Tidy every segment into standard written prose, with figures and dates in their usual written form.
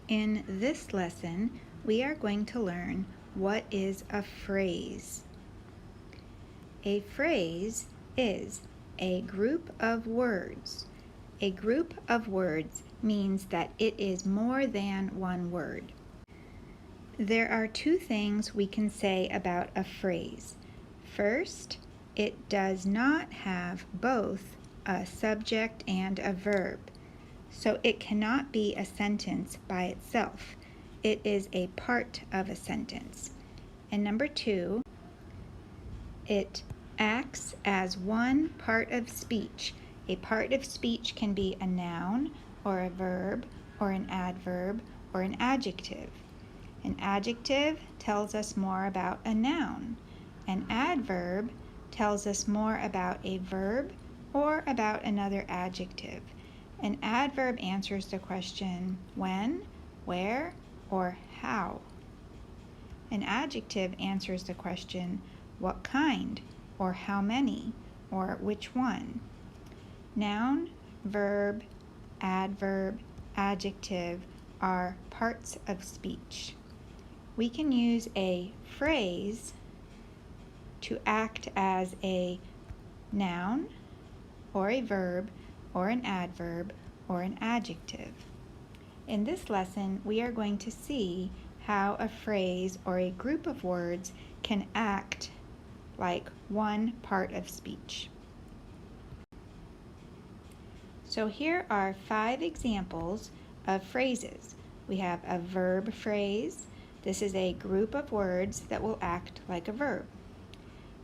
In this lesson, we are going to learn what is a phrase. A phrase is a group of words. A group of words means that it is more than one word. There are two things we can say about a phrase. First, it does not have both a subject and a verb. So it cannot be a sentence by itself. It is a part of a sentence. And number two, it acts as one part of speech. A part of speech can be a noun or a verb or an adverb or an adjective. An adjective tells us more about a noun. An adverb tells us more about a verb or about another adjective. An adverb answers the question when, where, or how. An adjective answers the question what kind, or how many, or which one. Noun, verb, adverb, adjective are parts of speech. We can use a phrase to act as a noun, or a verb, or an adverb, or an adjective. In this lesson, we are going to see how a phrase or a group of words can act like one part of speech. So here are 5 examples of phrases. We have a verb phrase. This is a group of words that will act like a verb.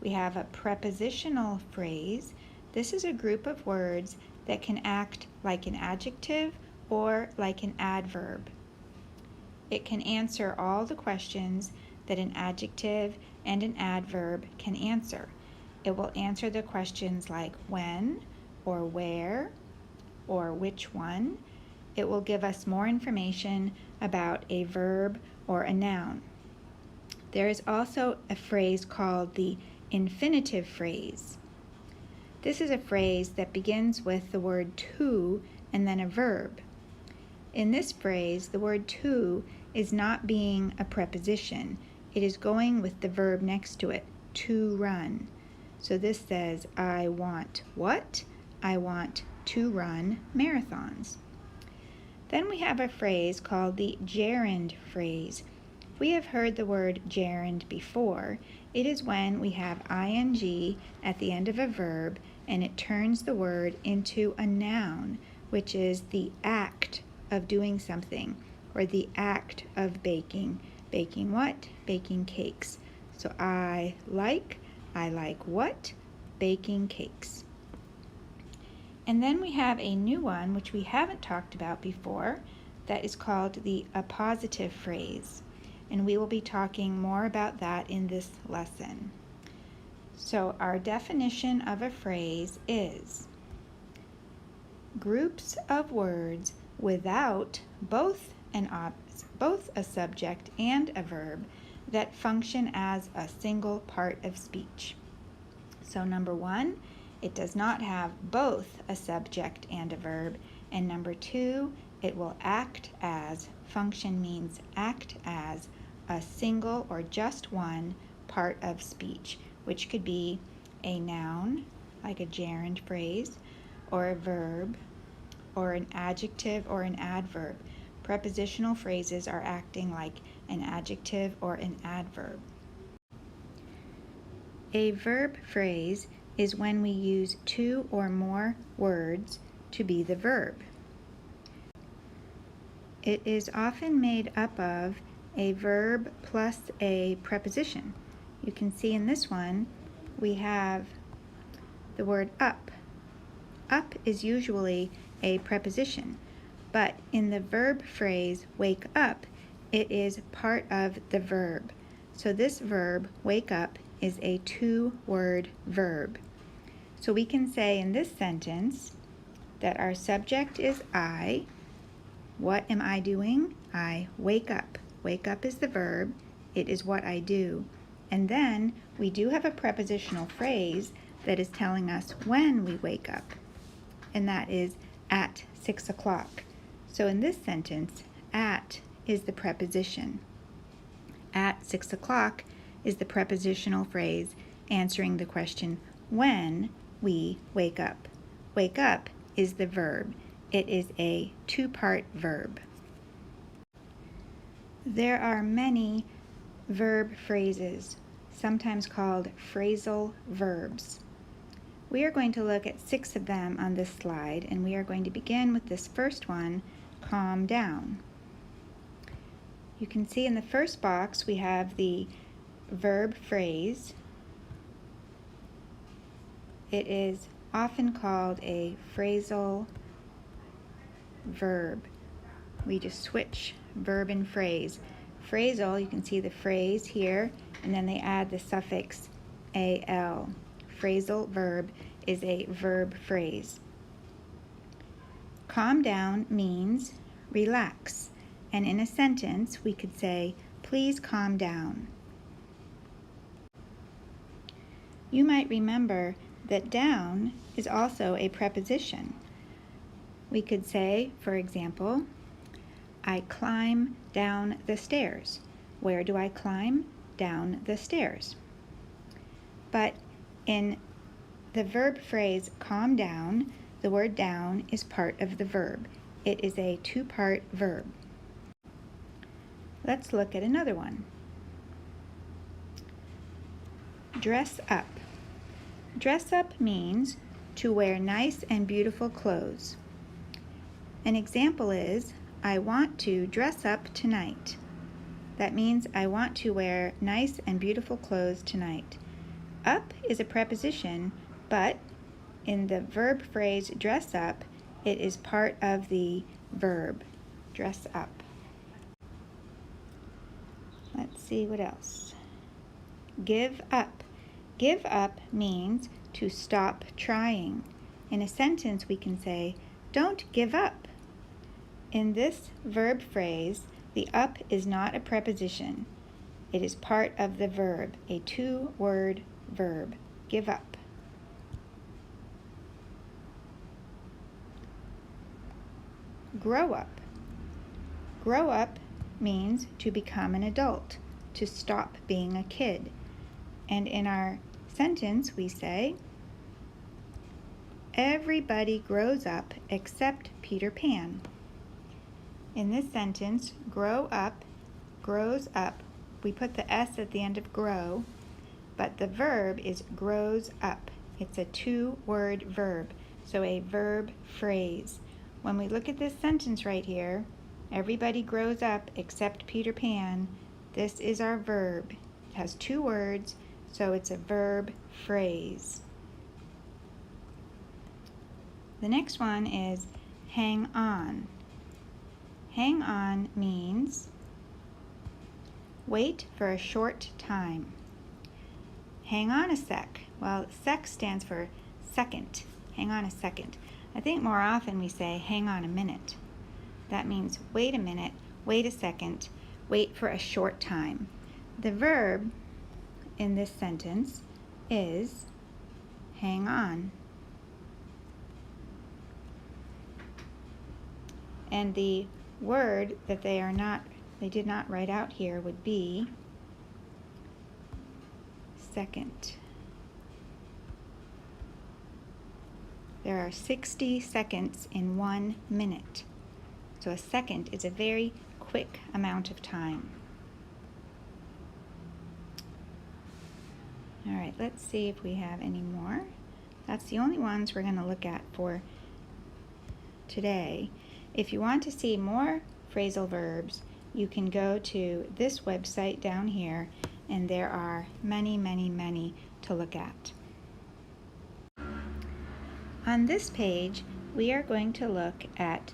We have a prepositional phrase. This is a group of words that can act like an adjective or like an adverb. It can answer all the questions that an adjective and an adverb can answer. It will answer the questions like when, or where, or which one. It will give us more information about a verb or a noun. There is also a phrase called the infinitive phrase. This is a phrase that begins with the word to and then a verb. In this phrase, the word to is not being a preposition. It is going with the verb next to it, to run. So this says, I want what? I want to run marathons. Then we have a phrase called the gerund phrase. We have heard the word gerund before. It is when we have ing at the end of a verb and it turns the word into a noun, which is the act of doing something or the act of baking. Baking what? Baking cakes. So I like what? Baking cakes. And then we have a new one which we haven't talked about before that is called the appositive phrase. And we will be talking more about that in this lesson. So our definition of a phrase is groups of words without both a subject and a verb that function as a single part of speech. So number 1, it does not have both a subject and a verb. And number 2, it will act as, function means act as, a single or just one part of speech, which could be a noun, like a gerund phrase, or a verb, or an adjective or an adverb. Prepositional phrases are acting like an adjective or an adverb. A verb phrase is when we use 2 or more words to be the verb. It is often made up of a verb plus a preposition. You can see in this one we have the word up. Up is usually a preposition, but in the verb phrase wake up, it is part of the verb. So this verb, wake up, is a 2-word verb. So we can say in this sentence that our subject is I. What am I doing? I wake up. Wake up is the verb. It is what I do. And then we do have a prepositional phrase that is telling us when we wake up, and that is at 6 o'clock. So in this sentence, at is the preposition. At 6 o'clock is the prepositional phrase answering the question when we wake up. Wake up is the verb. It is a two-part verb. There are many verb phrases, sometimes called phrasal verbs. We are going to look at 6 of them on this slide, and we are going to begin with this first one, calm down. You can see in the first box we have the verb phrase. It is often called a phrasal verb. We just switch verb and phrase. Phrasal, you can see the phrase here, and then they add the suffix al. Phrasal verb is a verb phrase. Calm down means relax, and in a sentence we could say, please calm down. You might remember that down is also a preposition. We could say, for example, I climb down the stairs. Where do I climb? Down the stairs. But in the verb phrase calm down, the word down is part of the verb. It is a two-part verb. Let's look at another one. Dress up. Dress up means to wear nice and beautiful clothes. An example is, I want to dress up tonight. That means I want to wear nice and beautiful clothes tonight. Up is a preposition, but in the verb phrase dress up, it is part of the verb, dress up. Let's see what else. Give up. Give up means to stop trying. In a sentence we can say, don't give up. In this verb phrase, the up is not a preposition. It is part of the verb, a two-word verb, give up. Grow up. Grow up means to become an adult, to stop being a kid. And in our sentence we say, everybody grows up except Peter Pan. In this sentence, grow up, grows up. We put the S at the end of grow, but the verb is grows up. It's a two-word verb, so a verb phrase. When we look at this sentence right here, everybody grows up except Peter Pan, this is our verb. It has 2 words, so it's a verb phrase. The next one is hang on. Hang on means wait for a short time. Hang on a sec. Well, sec stands for second. Hang on a second. I think more often we say hang on a minute. That means wait a minute, wait a second, wait for a short time. The verb in this sentence is hang on. And the word that they did not write out here would be second. There are 60 seconds in 1 minute. So a second is a very quick amount of time. All right, let's see if we have any more. That's the only ones we're going to look at for today. If you want to see more phrasal verbs, you can go to this website down here, and there are many, many, many to look at. On this page, we are going to look at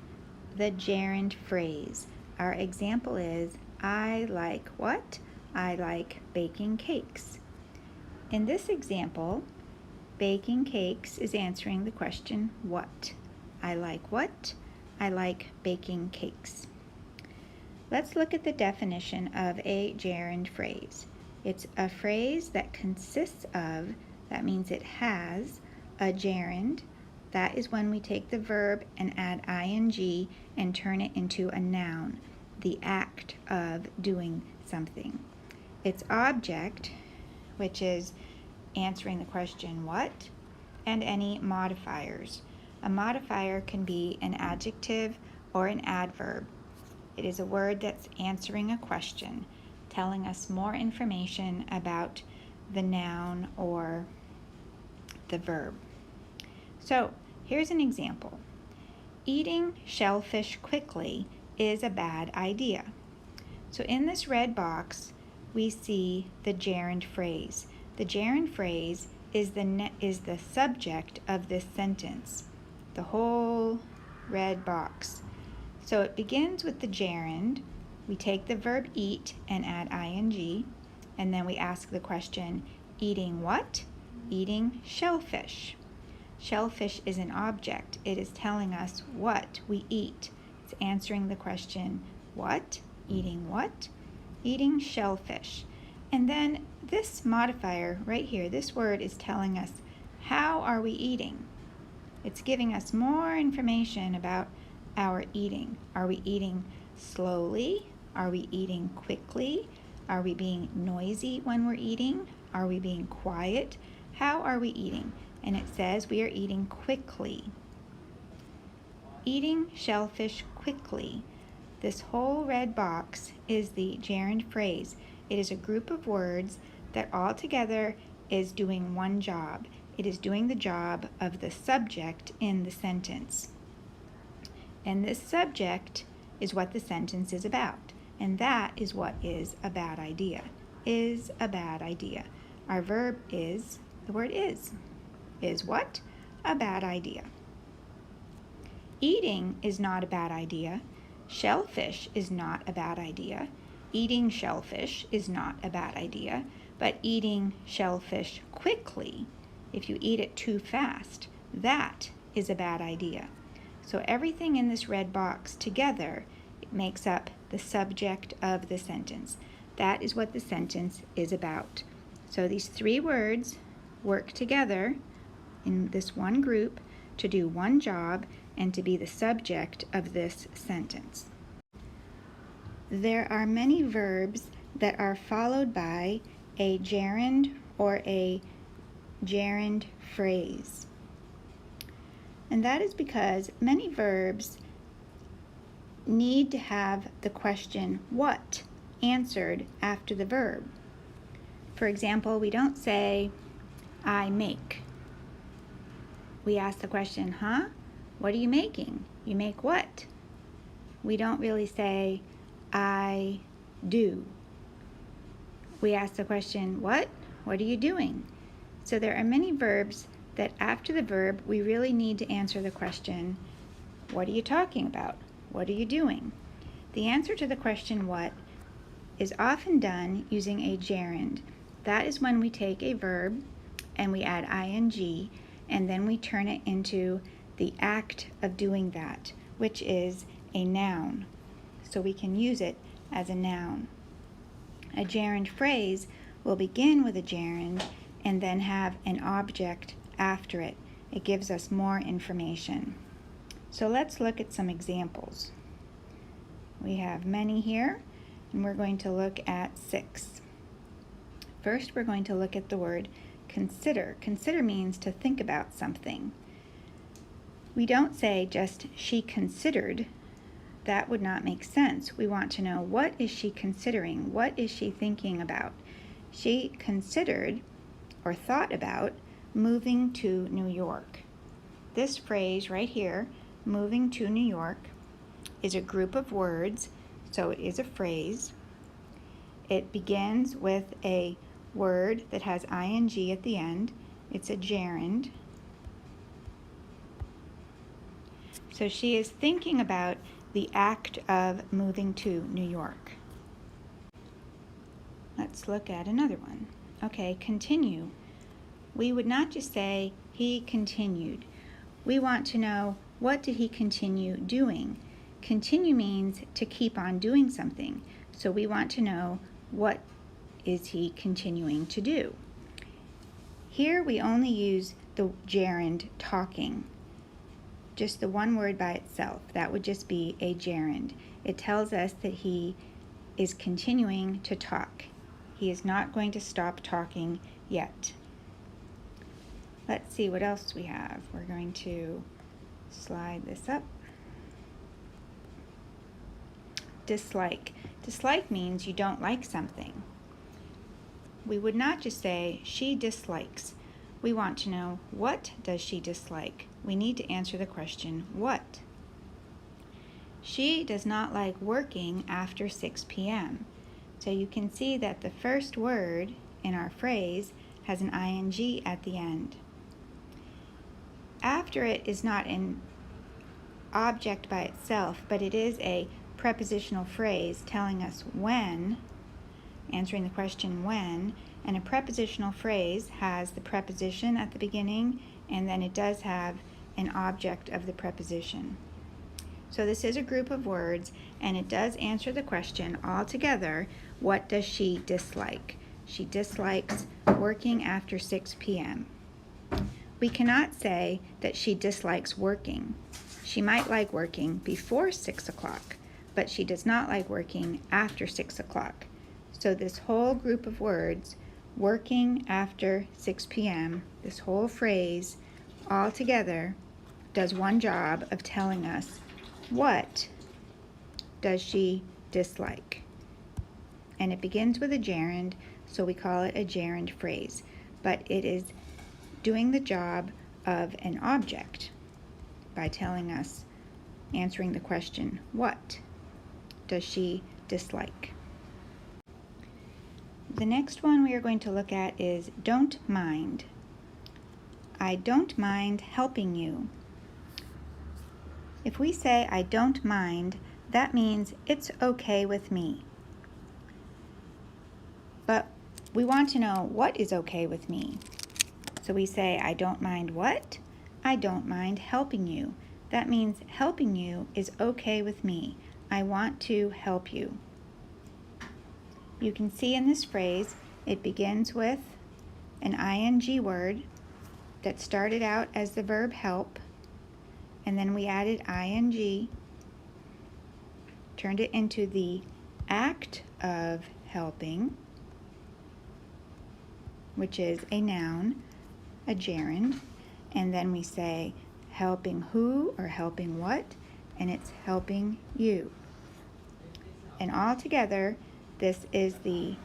the gerund phrase. Our example is, I like what? I like baking cakes. In this example, baking cakes is answering the question, what? I like what? I like baking cakes. Let's look at the definition of a gerund phrase. It's a phrase that consists of, that means it has, a gerund. That is when we take the verb and add ing and turn it into a noun. the act of doing something. Its object, which is answering the question what, and any modifiers. A modifier can be an adjective or an adverb. It is a word that's answering a question, telling us more information about the noun or the verb. So here's an example. Eating shellfish quickly is a bad idea. So in this red box, we see the gerund phrase. The gerund phrase is the subject of this sentence, the whole red box. So it begins with the gerund. We take the verb eat and add ing, and then we ask the question, eating what? Eating shellfish. Shellfish is an object. It is telling us what we eat. It's answering the question, what? Eating what? Eating shellfish. And then this modifier right here, this word is telling us, how are we eating? It's giving us more information about our eating. Are we eating slowly? Are we eating quickly? Are we being noisy when we're eating? Are we being quiet? How are we eating? And it says we are eating quickly. Eating shellfish quickly. This whole red box is the gerund phrase. It is a group of words that all together is doing one job. It is doing the job of the subject in the sentence. And this subject is what the sentence is about. And that is what is a bad idea. Is a bad idea. Our verb is, the word is. Is what? A bad idea. Eating is not a bad idea. Shellfish is not a bad idea. Eating shellfish is not a bad idea, but eating shellfish quickly, if you eat it too fast, that is a bad idea. So everything in this red box together makes up the subject of the sentence. That is what the sentence is about. So these three words work together in this one group to do one job and to be the subject of this sentence. There are many verbs that are followed by a gerund or a gerund phrase. And that is because many verbs need to have the question what answered after the verb. For example, we don't say, I make. We ask the question, what are you making? You make what? We don't really say, I do. We ask the question, what? What are you doing? So there are many verbs that after the verb, we really need to answer the question, what are you talking about? What are you doing? The answer to the question what is often done using a gerund. That is when we take a verb and we add ing and then we turn it into the act of doing that, which is a noun. So we can use it as a noun. A gerund phrase will begin with a gerund and then have an object after it. It gives us more information. So let's look at some examples. We have many here, and we're going to look at 6. First, we're going to look at the word consider. Consider means to think about something. We don't say just she considered. That would not make sense. We want to know, what is she considering? What is she thinking about? She considered or thought about moving to New York. This phrase right here, moving to New York, is a group of words, so it is a phrase. It begins with a word that has ing at the end. It's a gerund. So she is thinking about the act of moving to New York. Let's look at another one. Okay, continue. We would not just say, he continued. We want to know, what did he continue doing? Continue means to keep on doing something. So we want to know, what is he continuing to do? Here we only use the gerund talking. Just the one word by itself. That would just be a gerund. It tells us that he is continuing to talk. He is not going to stop talking yet. Let's see what else we have. We're going to slide this up. Dislike. Dislike means you don't like something. We would not just say, she dislikes. We want to know, what does she dislike? We need to answer the question, what? She does not like working after 6 p.m. So you can see that the first word in our phrase has an ing at the end. After it is not an object by itself, but it is a prepositional phrase telling us when, answering the question when, and a prepositional phrase has the preposition at the beginning, and then it does have an object of the preposition. So this is a group of words, and it does answer the question altogether, what does she dislike? She dislikes working after 6 p.m. We cannot say that she dislikes working. She might like working before 6 o'clock, but she does not like working after 6 o'clock. So this whole group of words, working after 6 p.m., this whole phrase all together does one job of telling us what does she dislike. And it begins with a gerund, so we call it a gerund phrase, but it is doing the job of an object by telling us, answering the question, what does she dislike? The next one we are going to look at is don't mind. I don't mind helping you. If we say I don't mind, that means it's okay with me. But we want to know what is okay with me. So we say I don't mind what? I don't mind helping you. That means helping you is okay with me. I want to help you. You can see in this phrase, it begins with an ing word that started out as the verb help, and then we added ing, turned it into the act of helping, which is a noun, a gerund, and then we say helping who or helping what, and it's helping you. And all together, this is the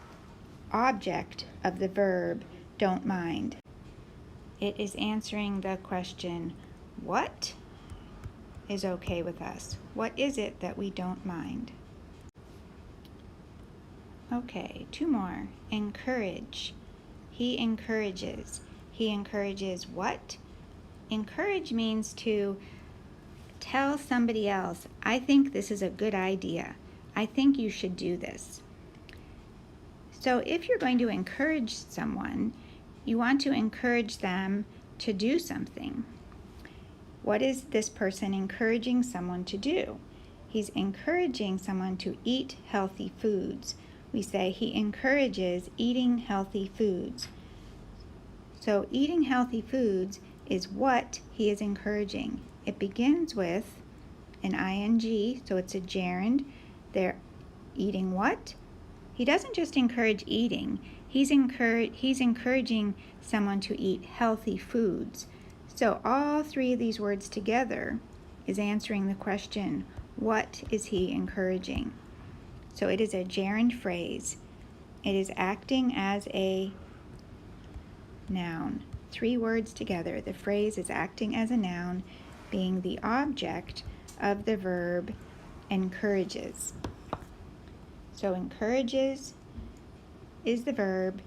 object of the verb don't mind. It is answering the question, what is okay with us? What is it that we don't mind? Okay, two more. Encourage. He encourages. He encourages what? Encourage means to tell somebody else, I think this is a good idea. I think you should do this. So if you're going to encourage someone, you want to encourage them to do something. What is this person encouraging someone to do? He's encouraging someone to eat healthy foods. We say he encourages eating healthy foods. So eating healthy foods is what he is encouraging. It begins with an ing, so it's a gerund. They're eating what? He doesn't just encourage eating. He's encouraging someone to eat healthy foods. So all three of these words together is answering the question, what is he encouraging? So it is a gerund phrase. It is acting as a noun. Three words together. The phrase is acting as a noun, being the object of the verb encourages. So encourages is the verb,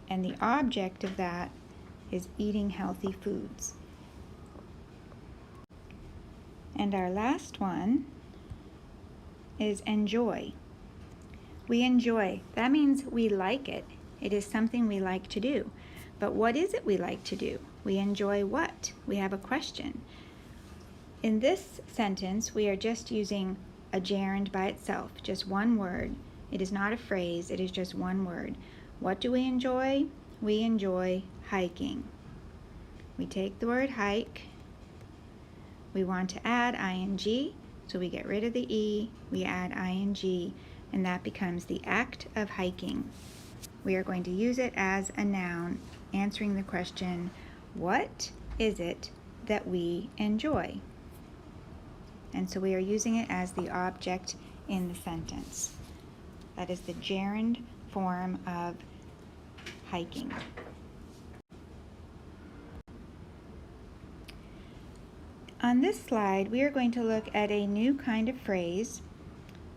and the object of that is eating healthy foods. And our last one is enjoy. We enjoy. That means we like it. It is something we like to do. But what is it we like to do? We enjoy what? We have a question. In this sentence, we are just using a gerund by itself, just one word. It is not a phrase, it is just one word. What do we enjoy? We enjoy hiking. We take the word hike. We want to add ing So we get rid of the E, we add ing, and that becomes the act of hiking. We are going to use it as a noun, answering the question, what is it that we enjoy? And so we are using it as the object in the sentence. That is the gerund form of hiking. On this slide, we are going to look at a new kind of phrase.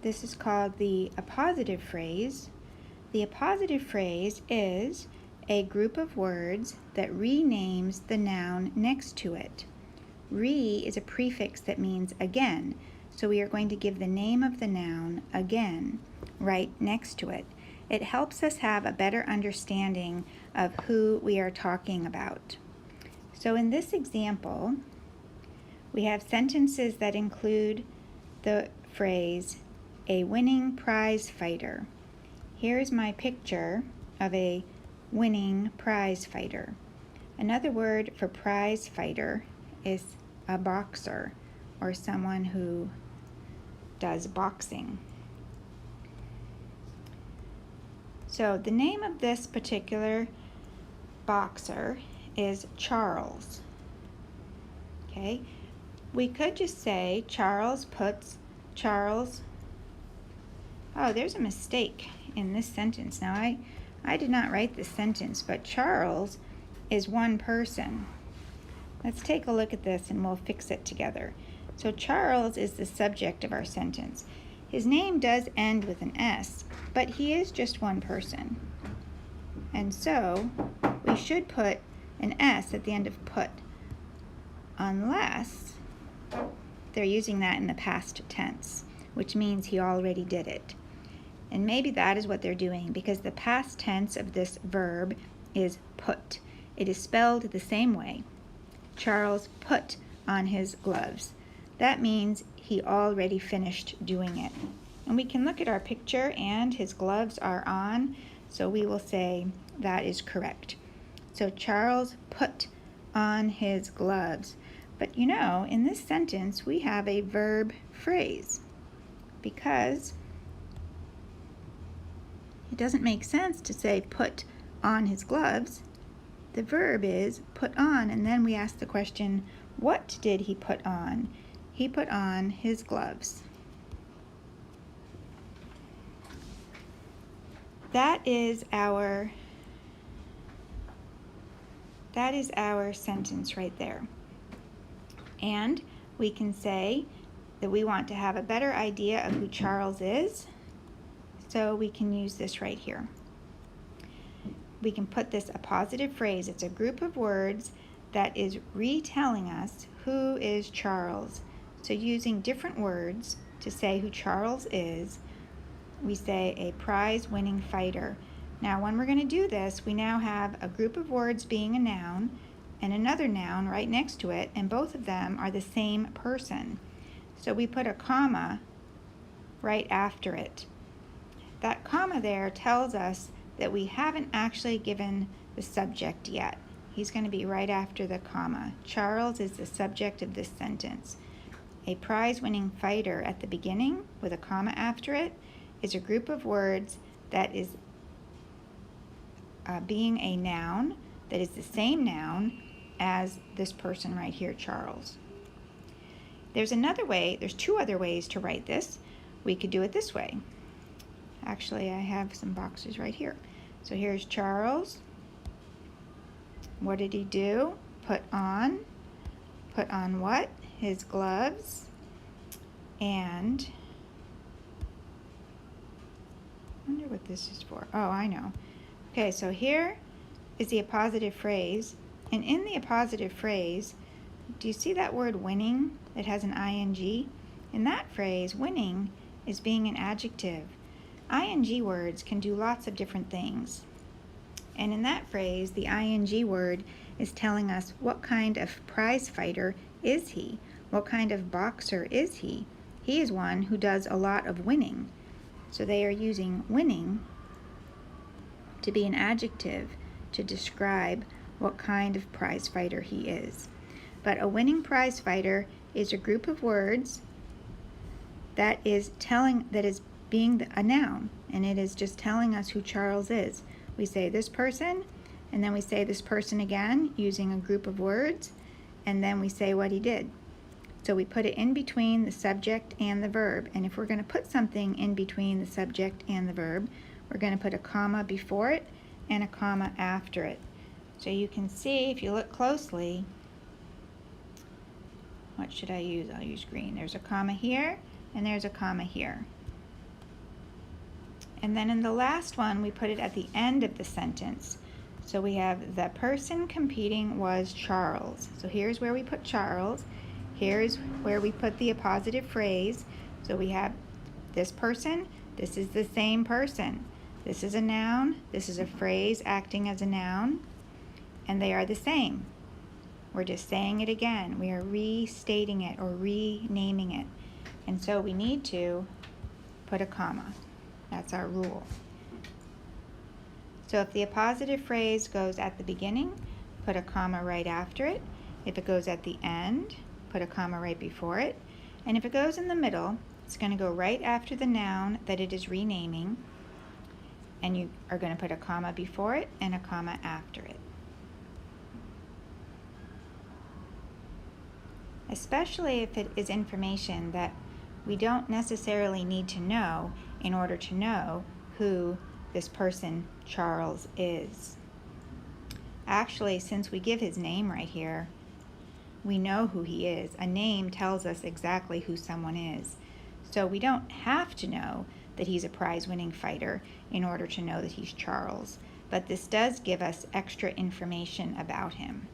This is called the appositive phrase. The appositive phrase is a group of words that renames the noun next to it. Re is a prefix that means again, so we are going to give the name of the noun again right next to it. It helps us have a better understanding of who we are talking about. So in this example, we have sentences that include the phrase, a winning prize fighter. Here's my picture of a winning prize fighter. Another word for prize fighter is a boxer, or someone who does boxing. So the name of this particular boxer is Charles. Okay, we could just say Charles. Oh, there's a mistake in this sentence. Now I did not write this sentence, but Charles is one person. Let's take a look at this and we'll fix it together. So Charles is the subject of our sentence. His name does end with an S, but he is just one person. And so we should put an S at the end of put, unless they're using that in the past tense, which means he already did it. And maybe that is what they're doing, because the past tense of this verb is put. It is spelled the same way. Charles put on his gloves. That means he already finished doing it. And we can look at our picture and his gloves are on, so we will say that is correct. So Charles put on his gloves. But you know, in this sentence we have a verb phrase, because it doesn't make sense to say put on his gloves. The verb is put on, and then we ask the question, what did he put on? He put on his gloves. That is our sentence right there. And we can say that we want to have a better idea of who Charles is, so we can use this right here. We can put this appositive phrase. It's a group of words that is retelling us who is Charles. So using different words to say who Charles is, we say a prize-winning fighter. Now when we're going to do this, we now have a group of words being a noun and another noun right next to it, and both of them are the same person. So we put a comma right after it. That comma there tells us that we haven't actually given the subject yet. He's going to be right after the comma. Charles is the subject of this sentence. A prize-winning fighter at the beginning with a comma after it is a group of words that is being a noun that is the same noun as this person right here, Charles. There's two other ways to write this. We could do it this way. Actually, I have some boxes right here. So here's Charles. What did he do? Put on what? His gloves. And I wonder what this is for. Oh, I know. Okay, so here is the appositive phrase. And in the appositive phrase, do you see that word winning that has an ing? In that phrase, winning is being an adjective. Ing words can do lots of different things. And in that phrase, the ing word is telling us what kind of prize fighter is he? What kind of boxer is he? He is one who does a lot of winning. So they are using winning to be an adjective to describe what kind of prize fighter he is. But a winning prize fighter is a group of words that is being a noun, and it is just telling us who Charles is. We say this person, and then we say this person again using a group of words, and then we say what he did. So we put it in between the subject and the verb, and if we're going to put something in between the subject and the verb, we're going to put a comma before it and a comma after it. So you can see, if you look closely, what should I use? I'll use green. There's a comma here, and there's a comma here. And then in the last one, we put it at the end of the sentence. So we have the person competing was Charles. So here's where we put Charles. Here's where we put the appositive phrase. So we have this person. This is the same person. This is a noun. This is a phrase acting as a noun. And they are the same. We're just saying it again. We are restating it or renaming it. And so we need to put a comma. That's our rule. So if the appositive phrase goes at the beginning, put a comma right after it. If it goes at the end, put a comma right before it. And if it goes in the middle, it's going to go right after the noun that it is renaming. And you are going to put a comma before it and a comma after it. Especially if it is information that we don't necessarily need to know in order to know who this person Charles is. Actually, since we give his name right here, we know who he is. A name tells us exactly who someone is. So we don't have to know that he's a prize-winning fighter in order to know that he's Charles. But this does give us extra information about him.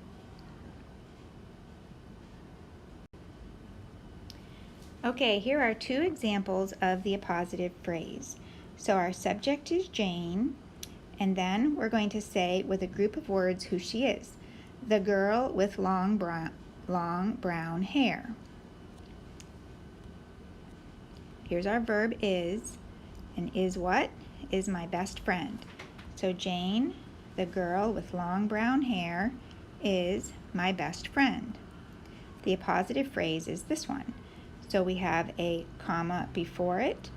Okay, here are two examples of the appositive phrase. So our subject is Jane, and then we're going to say with a group of words who she is. The girl with long brown hair. Here's our verb is, and is what? Is my best friend. So Jane, the girl with long brown hair, is my best friend. The appositive phrase is this one. So we have a comma before it,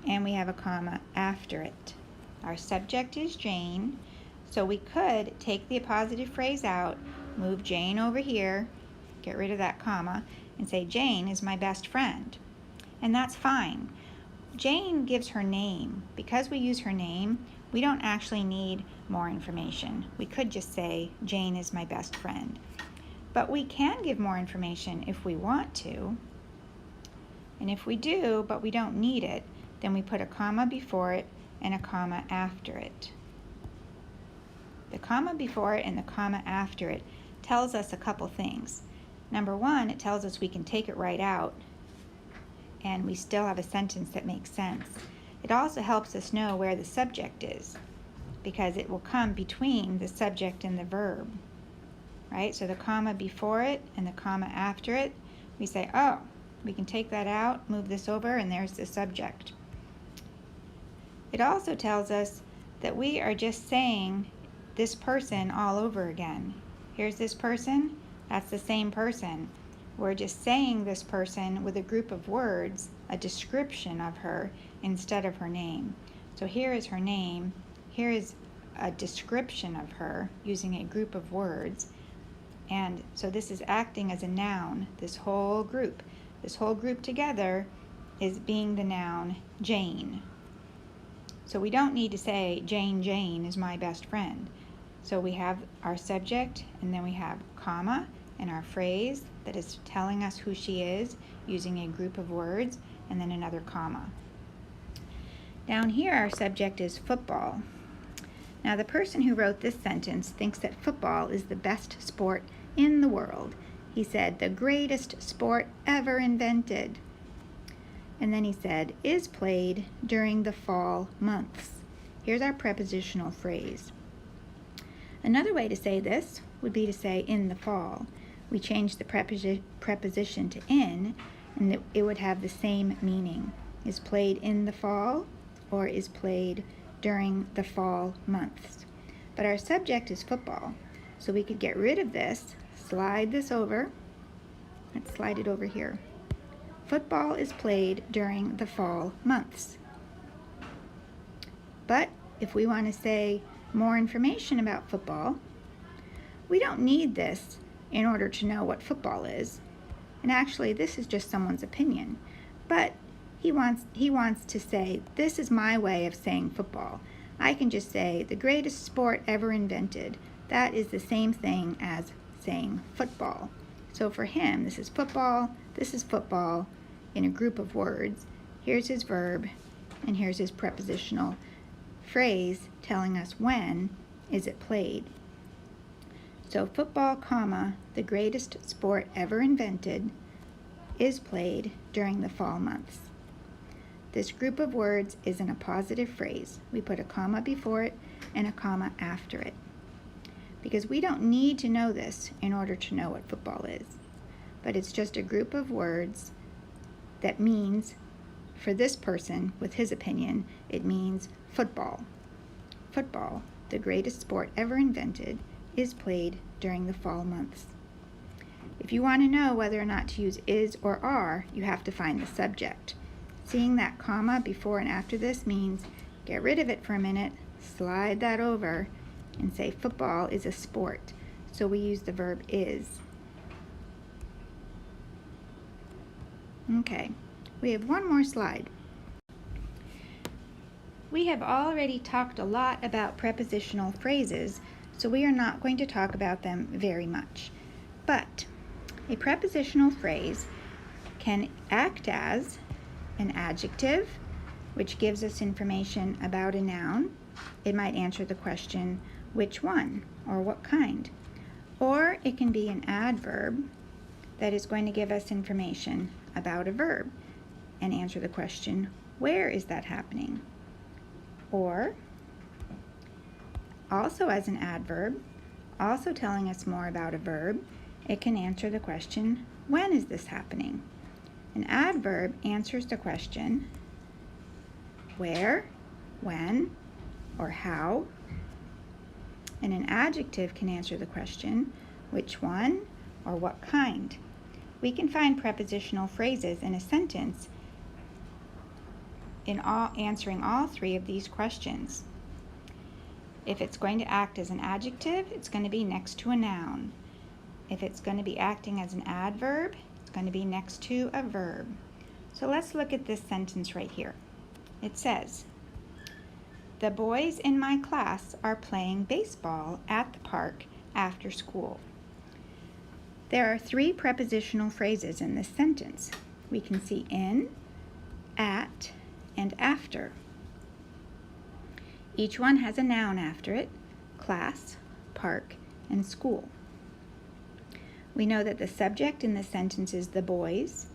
and we have a comma after it. Our subject is Jane, so we could take the appositive phrase out, move Jane over here, get rid of that comma, and say Jane is my best friend. And that's fine. Jane gives her name. Because we use her name, we don't actually need more information. We could just say Jane is my best friend. But we can give more information if we want to. And if we do, but we don't need it, then we put a comma before it and a comma after it. The comma before it and the comma after it tells us a couple things. Number one, it tells us we can take it right out and we still have a sentence that makes sense. It also helps us know where the subject is because it will come between the subject and the verb. Right? So the comma before it and the comma after it, we say, oh, we can take that out, move this over, and there's the subject. It also tells us that we are just saying this person all over again. Here's this person, that's the same person. We're just saying this person with a group of words, a description of her instead of her name. So here is her name, here is a description of her using a group of words. And so this is acting as a noun, this whole group. This whole group together is being the noun Jane. So we don't need to say Jane is my best friend. So we have our subject, and then we have comma, and our phrase that is telling us who she is using a group of words, and then another comma. Down here our subject is football. Now the person who wrote this sentence thinks that football is the best sport in the world. He said, the greatest sport ever invented. And then he said, is played during the fall months. Here's our prepositional phrase. Another way to say this would be to say in the fall. We change the preposition to in, and it would have the same meaning. Is played in the fall or is played during the fall months. But our subject is football, so we could get rid of this, slide this over. Let's slide it over here. Football is played during the fall months. But if we want to say more information about football, we don't need this in order to know what football is. And actually, this is just someone's opinion. But he wants to say, this is my way of saying football. I can just say, the greatest sport ever invented. That is the same thing as saying football. So for him, this is football in a group of words. Here's his verb, and here's his prepositional phrase telling us when is it played. So football, the greatest sport ever invented, is played during the fall months. This group of words is in a positive phrase. We put a comma before it and a comma after it, because we don't need to know this in order to know what football is. But it's just a group of words that means, for this person, with his opinion, it means football. Football, the greatest sport ever invented, is played during the fall months. If you want to know whether or not to use is or are, you have to find the subject. Seeing that comma before and after this means get rid of it for a minute, slide that over, and say football is a sport. So we use the verb is. Okay, we have one more slide. We have already talked a lot about prepositional phrases, so we are not going to talk about them very much. But a prepositional phrase can act as an adjective, which gives us information about a noun. It might answer the question, which one or what kind? Or it can be an adverb that is going to give us information about a verb and answer the question, where is that happening? Or, also as an adverb, also telling us more about a verb, it can answer the question, when is this happening? An adverb answers the question, where, when, or how. And an adjective can answer the question, which one or what kind. We can find prepositional phrases in a sentence in answering all three of these questions. If it's going to act as an adjective, it's going to be next to a noun. If it's going to be acting as an adverb, it's going to be next to a verb. So let's look at this sentence right here. It says, the boys in my class are playing baseball at the park after school. There are three prepositional phrases in this sentence. We can see in, at, and after. Each one has a noun after it, class, park, and school. We know that the subject in this sentence is the boys.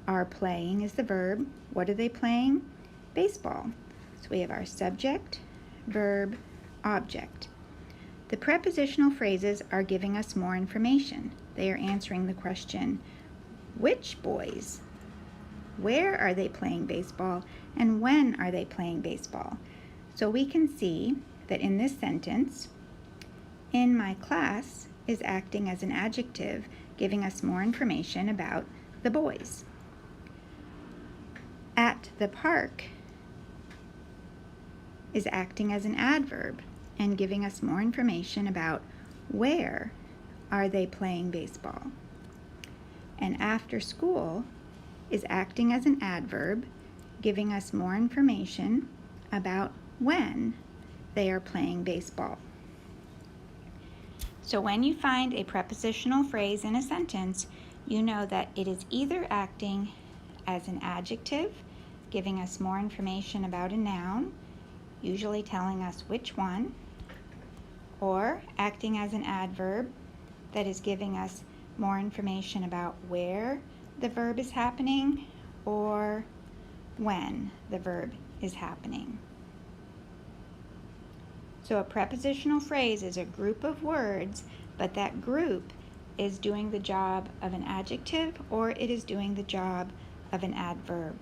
Are playing is the verb. What are they playing? Baseball. So we have our subject, verb, object. The prepositional phrases are giving us more information. They are answering the question, which boys? Where are they playing baseball? And when are they playing baseball? So we can see that in this sentence, in my class is acting as an adjective, giving us more information about the boys. At the park is acting as an adverb and giving us more information about where are they playing baseball. And after school is acting as an adverb, giving us more information about when they are playing baseball. So when you find a prepositional phrase in a sentence, you know that it is either acting as an adjective, giving us more information about a noun, usually telling us which one, or acting as an adverb that is giving us more information about where the verb is happening or when the verb is happening. So a prepositional phrase is a group of words, but that group is doing the job of an adjective or it is doing the job of an adverb.